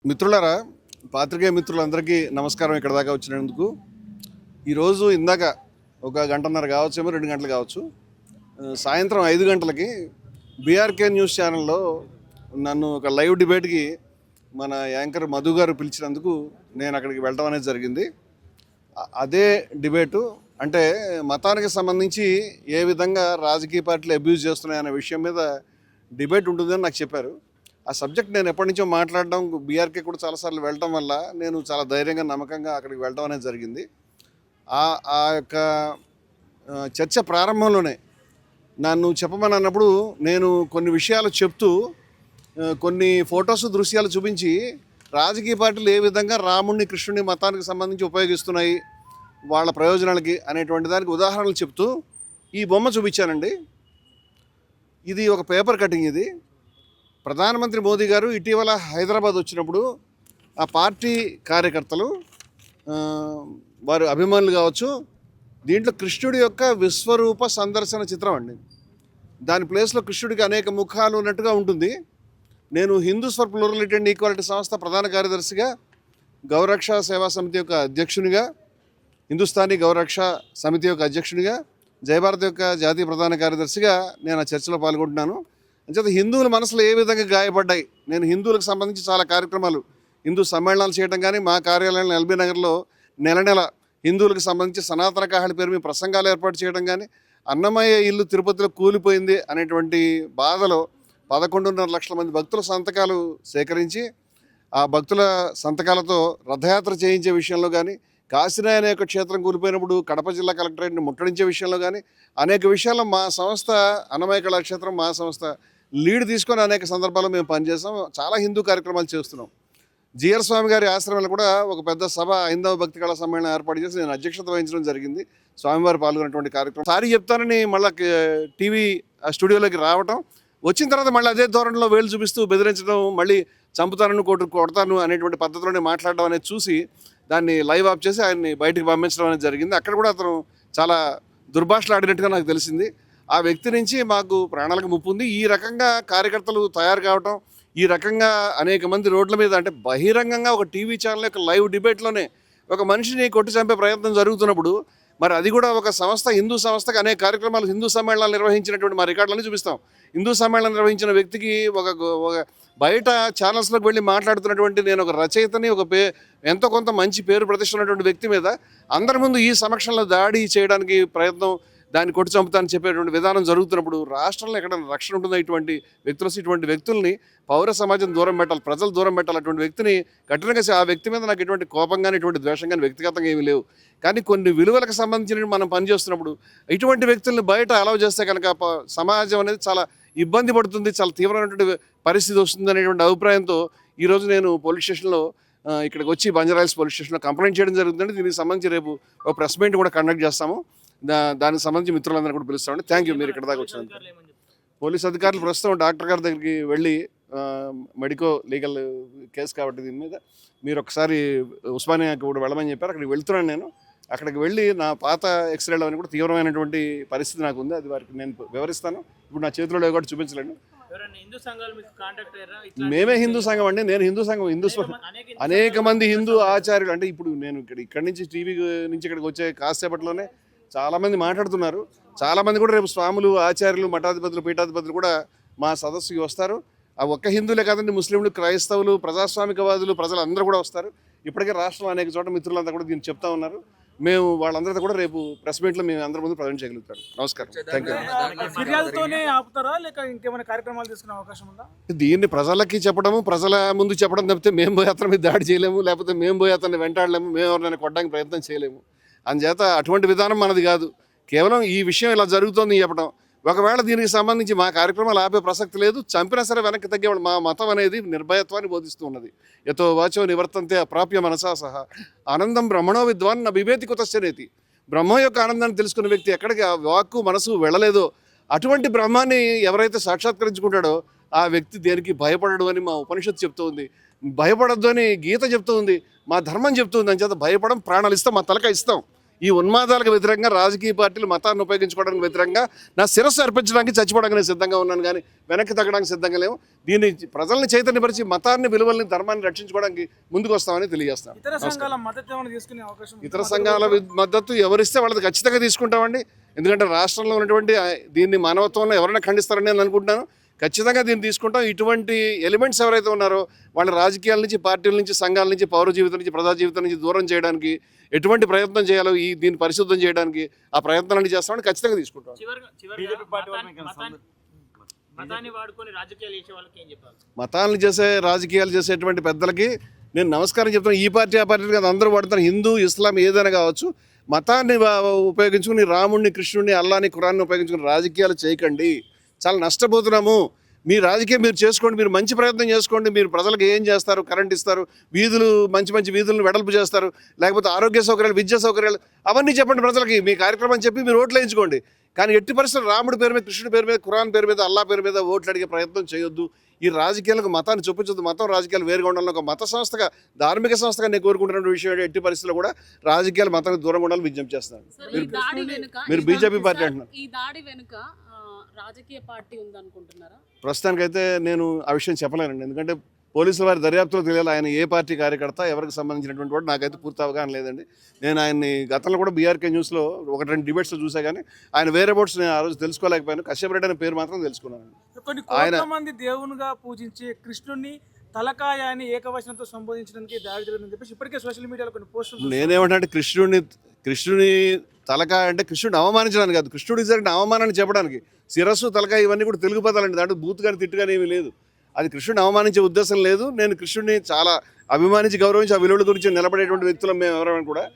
మిత్రులారా, పాత్రికేయ మిత్రులందరికీ నమస్కారం. ఇక్కడ దాకా వచ్చినందుకు. ఈరోజు ఇందాక ఒక గంటన్నర కావచ్చేమో, 2 గంటలు కావచ్చు, సాయంత్రం 5 గంటలకి బీఆర్కే న్యూస్ ఛానల్లో నన్ను ఒక లైవ్ డిబేట్కి మన యాంకర్ మధు గారు పిలిచినందుకు నేను అక్కడికి వెళ్ళడం అనేది జరిగింది. అదే డిబేటు అంటే మతానికి సంబంధించి ఏ విధంగా రాజకీయ పార్టీలు అబ్యూజ్ చేస్తున్నాయనే విషయం మీద డిబేట్ ఉంటుందని నాకు చెప్పారు. ఆ సబ్జెక్ట్ నేను ఎప్పటి నుంచో మాట్లాడడం, బీఆర్కే కూడా చాలాసార్లు వెళ్ళడం వల్ల నేను చాలా ధైర్యంగా నమ్మకంగా అక్కడికి వెళ్ళడం అనేది జరిగింది. ఆ యొక్క చర్చ ప్రారంభంలోనే నన్ను చెప్పమని అన్నప్పుడు నేను కొన్ని విషయాలు చెప్తూ కొన్ని ఫొటోస్ దృశ్యాలు చూపించి రాజకీయ పార్టీలు ఏ విధంగా రాముడిని కృష్ణుని మతానికి సంబంధించి ఉపయోగిస్తున్నాయి వాళ్ళ ప్రయోజనాలకి అనేటువంటి దానికి ఉదాహరణలు చెప్తూ ఈ బొమ్మ చూపించానండి. ఇది ఒక పేపర్ కటింగ్. ఇది ప్రధానమంత్రి మోదీ గారు ఇటీవల హైదరాబాద్ వచ్చినప్పుడు ఆ పార్టీ కార్యకర్తలు, వారి అభిమానులు కావచ్చు, దీంట్లో కృష్ణుడి యొక్క విశ్వరూప సందర్శన చిత్రం అండి. దాని ప్లేస్లో కృష్ణుడికి అనేక ముఖాలు ఉన్నట్టుగా ఉంటుంది. నేను Hindus for plurality and equality సంస్థ ప్రధాన కార్యదర్శిగా, గౌరక్ష సేవా సమితి యొక్క అధ్యక్షునిగా, హిందుస్థానీ గౌరక్ష సమితి యొక్క అధ్యక్షునిగా, జయభారత్ యొక్క జాతీయ ప్రధాన కార్యదర్శిగా నేను ఆ చర్చలో పాల్గొంటున్నాను. అంచేత హిందువుల మనసులో ఏ విధంగా గాయపడ్డాయి, నేను హిందువులకు సంబంధించి చాలా కార్యక్రమాలు, హిందూ సమ్మేళనాలు చేయడం కానీ, మా కార్యాలయం ఎల్బీ నగర్లో నెల నెల హిందువులకు సంబంధించి సనాతన కాహళి పేరు మీ ప్రసంగాలు ఏర్పాటు చేయడం కానీ, అన్నమయ్య ఇల్లు తిరుపతిలో కూలిపోయింది అనేటువంటి బాధలో 11.5 లక్షల మంది భక్తుల సంతకాలు సేకరించి ఆ భక్తుల సంతకాలతో రథయాత్ర చేయించే విషయంలో కానీ, కాశీనాయ అనే యొక్క క్షేత్రం కూలిపోయినప్పుడు కడప జిల్లా కలెక్టరేట్ని ముట్టడించే విషయంలో కానీ, అనేక విషయాల్లో మా సంస్థ, అన్నమయ్య కళాక్షేత్రం మా సంస్థ లీడ్ తీసుకొని అనేక సందర్భాల్లో మేము పనిచేస్తాం. చాలా హిందూ కార్యక్రమాలు చేస్తున్నాం. జిఆర్ స్వామి గారి ఆశ్రమంలో కూడా ఒక పెద్ద సభ, హైందవ భక్తి కళా సమ్మేళనం ఏర్పాటు చేసి నేను అధ్యక్షత వహించడం జరిగింది. స్వామివారు పాల్గొన్నటువంటి కార్యక్రమం సారి చెప్తానని మళ్ళీ టీవీ స్టూడియోలోకి రావటం, వచ్చిన తర్వాత మళ్ళీ అదే ధోరణిలో వేలు చూపిస్తూ బెదిరించడం, మళ్ళీ చంపుతానని కొడతాను అనేటువంటి పద్ధతిలోనే మాట్లాడడం అనేది చూసి దాన్ని లైవ్ ఆఫ్ చేసి ఆయన్ని బయటికి పంపించడం అనేది జరిగింది. అక్కడ కూడా అతను చాలా దుర్భాషలు ఆడినట్టుగా నాకు తెలిసింది. ఆ వ్యక్తి నుంచి మాకు ప్రాణాలకు ముప్పు ఉంది. ఈ రకంగా కార్యకర్తలు తయారు కావటం, ఈ రకంగా అనేక మంది రోడ్ల మీద, అంటే బహిరంగంగా ఒక టీవీ ఛానల్ యొక్క లైవ్ డిబేట్లోనే ఒక మనిషిని కొట్టి చంపే ప్రయత్నం జరుగుతున్నప్పుడు, మరి అది కూడా ఒక సంస్థ, హిందూ సంస్థకు అనేక కార్యక్రమాలు, హిందూ సమ్మేళనాలు నిర్వహించినటువంటి మా రికార్డులన్నీ చూపిస్తాం. హిందూ సమ్మేళనం నిర్వహించిన వ్యక్తికి ఒక బయట ఛానల్స్లోకి వెళ్ళి మాట్లాడుతున్నటువంటి నేను ఒక రచయితని, ఎంతో కొంత మంచి పేరు ప్రతిష్ట ఉన్నటువంటి వ్యక్తి మీద అందరి ముందు ఈ సమక్షంలో దాడి చేయడానికి ప్రయత్నం, దాన్ని కొట్టి చంపుతానని చెప్పేటువంటి విధానం జరుగుతున్నప్పుడు రాష్ట్రంలో ఎక్కడైనా రక్షణ ఉంటుందో? ఇటువంటి వ్యక్తుల్ని పౌర సమాజం దూరం పెట్టాలి, ప్రజలు దూరం పెట్టాలి. అటువంటి వ్యక్తిని కఠినంగా, ఆ వ్యక్తి మీద నాకు ఎటువంటి కోపం కానీ, ఎటువంటి ద్వేషం కానీ వ్యక్తిగతంగా ఏమీ లేవు. కానీ కొన్ని విలువలకు సంబంధించిన మనం పనిచేస్తున్నప్పుడు ఇటువంటి వ్యక్తుల్ని బయట అలౌ చేస్తే కనుక సమాజం అనేది చాలా ఇబ్బంది పడుతుంది, చాలా తీవ్రమైనటువంటి పరిస్థితి వస్తుంది అనేటువంటి అభిప్రాయంతో ఈరోజు నేను పోలీస్ స్టేషన్లో, ఇక్కడికి వచ్చి బంజారాహిల్స్ పోలీస్ స్టేషన్లో కంప్లైంట్ చేయడం జరుగుతుంది. దీనికి సంబంధించి రేపు ఒక ప్రెస్ మీట్ కూడా కండక్ట్ చేస్తాము. దానికి సంబంధించి మిత్రులందరూ కూడా పిలుస్తామండి. థ్యాంక్ యూ మీరు ఇక్కడ దాకా వచ్చినందుకు. పోలీస్ అధికారులు ప్రస్తుతం డాక్టర్ గారి దగ్గరికి వెళ్ళి మెడికో లీగల్ కేసు కాబట్టి దీని మీద మీరు ఒకసారి ఉస్మానియాకి కూడా వెళ్ళమని చెప్పారు. అక్కడికి వెళ్తున్నాను నేను. అక్కడికి వెళ్ళి నా పాత ఎక్స్రేలు అని కూడా తీవ్రమైనటువంటి పరిస్థితి నాకు ఉంది, అది వారికి నేను వివరిస్తాను. ఇప్పుడు నా చేతిలో కూడా చూపించలేను. మేమే హిందూ సంఘం అండి. నేను హిందూ సంఘం, అనేక మంది హిందూ ఆచార్యులు, అంటే ఇప్పుడు నేను ఇక్కడి నుంచి టీవీ నుంచి ఇక్కడికి వచ్చే కాసేపట్లోనే చాలామంది మాట్లాడుతున్నారు. చాలామంది కూడా రేపు స్వాములు, ఆచార్యులు, మఠాధిపతులు, పీఠాధిపతులు కూడా మా సదస్సుకి వస్తారు. ఆ ఒక్క హిందువులే కాదండి, ముస్లింలు, క్రైస్తవులు, ప్రజాస్వామికవాదులు, ప్రజలందరూ కూడా వస్తారు. ఇప్పటికే రాష్ట్రంలో అనేక చోట మిత్రులంతా కూడా దీన్ని చెప్తా ఉన్నారు. మేము వాళ్ళందరితో కూడా రేపు ప్రెస్ మీట్లో మేము అందరి ముందు ప్రజెంట్ చేయగలుగుతాం. నమస్కారం. Thank you. దీన్ని ప్రజలకి చెప్పడము, ప్రజల ముందు చెప్పడం తప్పితే మేము పోయి అతని మీద దాడి చేయలేము, లేకపోతే మేము పోయి అతన్ని వెంటాడలేము, మేము ఎవరినైనా కొట్టడానికి ప్రయత్నం చేయలేము. అందుచేత అటువంటి విధానం మనది కాదు. కేవలం ఈ విషయం ఇలా జరుగుతోంది చెప్పడం. ఒకవేళ దీనికి సంబంధించి మా కార్యక్రమాలు ఆపే ప్రసక్తి లేదు. చంపినా సరే వెనక్కి తగ్గేవాళ్ళు. మా మతం అనేది నిర్భయత్వాన్ని బోధిస్తూ ఉన్నది. యతో వాచో నివర్తంతే అప్రాప్య మనసా సహా ఆనందం బ్రహ్మణో విద్వాన్ నా బిభేతి కుతశ్చనేతి. బ్రహ్మ యొక్క ఆనందాన్ని తెలుసుకున్న వ్యక్తి ఎక్కడికి ఆ వాక్కు మనసు వెళ్ళలేదో అటువంటి బ్రహ్మాన్ని ఎవరైతే సాక్షాత్కరించుకుంటాడో ఆ వ్యక్తి దేనికి భయపడడు అని మా ఉపనిషత్తు చెప్తుంది. భయపడద్దు అని గీత చెప్తుంది, మా ధర్మం చెప్తుంది. అని చేత భయపడం, ప్రాణాలు ఇస్తాం, మా తలక ఇస్తాం. ఈ ఉన్మాదాలకు వ్యతిరేకంగా రాజకీయ పార్టీలు మతాన్ని ఉపయోగించుకోవడానికి వ్యతిరేకంగా నా శిరస్సు అర్పించడానికి చచ్చిపోవడానికి నేను సిద్ధంగా ఉన్నాను, కానీ వెనక్కి తగ్గడానికి సిద్ధంగా లేవు. దీన్ని ప్రజల్ని చైతన్యపరిచి మతాన్ని, విలువల్ని, ధర్మాన్ని రక్షించుకోవడానికి ముందుకు వస్తామని తెలియజేస్తాను. ఇతర సంఘాల మద్దతు ఎవరిస్తే వాళ్ళది ఖచ్చితంగా తీసుకుంటామండి. ఎందుకంటే రాష్ట్రంలో ఉన్నటువంటి దీన్ని మానవత్వంలో ఎవరైనా ఖండిస్తారని నేను అనుకుంటున్నాను. ఖచ్చితంగా దీన్ని తీసుకుంటాం. ఇటువంటి ఎలిమెంట్స్ ఎవరైతే ఉన్నారో వాళ్ళ రాజకీయాల నుంచి, పార్టీల నుంచి, సంఘాల నుంచి, పౌర జీవితం నుంచి, ప్రజా జీవితం నుంచి దూరం చేయడానికి ఎటువంటి ప్రయత్నం చేయాలో దీన్ని పరిశుద్ధం చేయడానికి ఆ ప్రయత్నాలన్నీ చేస్తామని ఖచ్చితంగా తీసుకుంటాం. మతాలను చేసే రాజకీయాలు చేసేటువంటి పెద్దలకి నేను నమస్కారం చెప్తాను. ఈ పార్టీ, ఆ పార్టీ కాదు, అందరూ వాడుతారు. హిందూ, ఇస్లాం ఏదైనా కావచ్చు. మతాన్ని ఉపయోగించుకుని రాముడిని, కృష్ణుడిని, అల్లాని, ఖురాన్ని ఉపయోగించుకుని రాజకీయాలు చేయకండి. చాలా నష్టపోతున్నాము. మీ రాజకీయం మీరు చేసుకోండి, మీరు మంచి ప్రయత్నం చేసుకోండి. మీరు ప్రజలకు ఏం చేస్తారు? కరెంట్ ఇస్తారు, వీధులు, మంచి మంచి వీధులను వెడల్పు చేస్తారు, లేకపోతే ఆరోగ్య సౌకర్యాలు, విద్యా సౌకర్యాలు, అవన్నీ చెప్పండి ప్రజలకి. మీ కార్యక్రమం చెప్పి మీరు ఓట్లు వేయించుకోండి. కానీ ఎట్టి పరిస్థితులు రాముడి పేరు మీద, కృష్ణుడి పేరు మీద, ఖురాన్ పేరు మీద, అల్లా పేరు మీద ఓట్లు అడిగే ప్రయత్నం చేయొద్దు. ఈ రాజకీయాలకు మతాన్ని చొప్పించొద్దు. మతం, రాజకీయాలు వేరుగా ఉండాలని ఒక మత సంస్థగా, ధార్మిక సంస్థగా నేను కోరుకుంటున్న విషయం ఎట్టి పరిస్థితుల్లో కూడా రాజకీయాలు మతానికి దూరంగా ఉండాలని విజ్ఞప్తి చేస్తున్నాను. మీరు బీజేపీ పార్టీ అంటున్నారు. ఈ దాడి వెనుక రాజకీయ పార్టీ ఉందనుకుంటున్నారా? ప్రస్తుతానికైతే నేను ఆ విషయం చెప్పలేనండి. ఎందుకంటే పోలీసుల వారి దర్యాప్తులో తెలియాలి ఆయన ఏ పార్టీ కార్యకర్త, ఎవరికి సంబంధించినటువంటి వాడు నాకైతే పూర్తి అవగాహన లేదండి. నేను ఆయన్ని గతంలో కూడా బీఆర్కే న్యూస్లో 1-2 డిబేట్స్లో చూసా, కానీ ఆయన వేరే బోట్స్ నేను ఆ రోజు తెలుసుకోలేకపోయాను. కశ్యప్ రెడ్డి అనే పేరు మాత్రం తెలుసుకున్నాను. కొన్ని కోట్ల మంది దేవునిగా పూజించే కృష్ణుడిని తలకాయ అని ఏకవచనంతో సంబోధించడానికి దాడి జరిగిందని చెప్పేసి ఇప్పటికే సోషల్ మీడియాలో కొన్ని పోస్టులు. నేనేమంటే కృష్ణుని తలకాయ అంటే కృష్ణుడిని అవమానించడానికి కాదు, కృష్ణుడికి జరిగిన అవమానాన్ని చెప్పడానికి. శిరస్సు, తలకాయ ఇవన్నీ కూడా తెలుగు పదాలండి. దాంట్లో బూత్ కానీ, తిట్టు కానీ ఏమీ లేదు. అది కృష్ణుడిని అవమానించే ఉద్దేశం లేదు. నేను కృష్ణుడిని చాలా అభిమానించి, గౌరవించి, ఆ విలువల గురించి నిలబడేటువంటి వ్యక్తులం మేము ఎవరైనా కూడా.